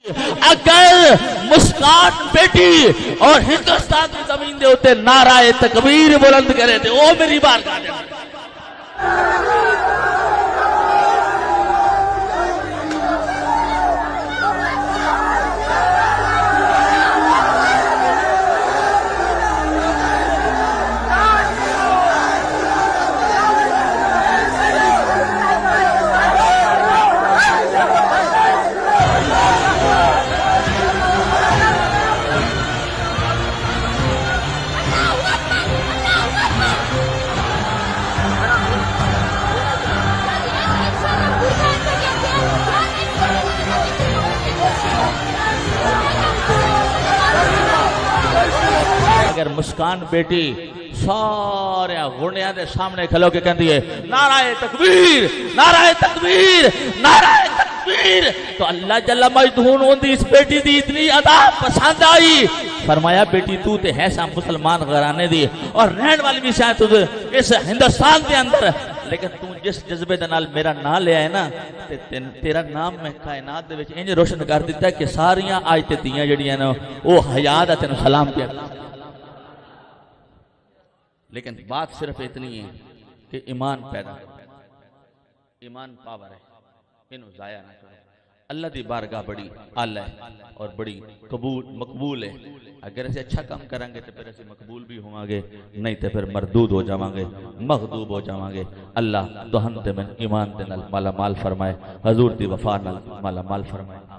अगर मुस्कान बेटी और हिंदुस्तान की जमीन दे उत्ते नाराए तकबीर बुलंद करे थे ओ मेरी बार गा दे। अगर मुस्कान बेटी सारे गुंडिया के सामने खलो के कहती है नाराए तकबीर नाराए तकबीर नाराए तकबीर, तो अल्लाह जल्ला मजदून होंदी इस बेटी दी इतनी अदा पसंद आई। फरमाया बेटी तू ते है सा मुसलमान घराने दी और रहने वाली भी शायद तुझे इस हिंदुस्तान के अंदर, लेकिन तू जिस जज्बे दे नाल मेरा नाम ले आए ना ते तेरा नाम मैं कायनात दे विच इंज रोशन कर दिता कि सारियां आज ते दियां जड़ियां ने वो हया दा तेन सलाम किया। लेकिन बात सिर्फ इतनी है कि ईमान पैदा, ईमान पावर है, इन्हों जाया ना करो। अल्लाह की बारगाह बड़ी आला है और बड़ी मकबूल है। अगर ऐसे अच्छा काम करेंगे तो फिर ऐसे मकबूल भी होवांगे, नहीं तो फिर मरदूद हो जावांगे, मखदूब हो जावांगे। अल्लाह दुहन ते में ईमान दे नाल माला माल फरमाए, हजूर दी वफा नाल माला माल फरमाए।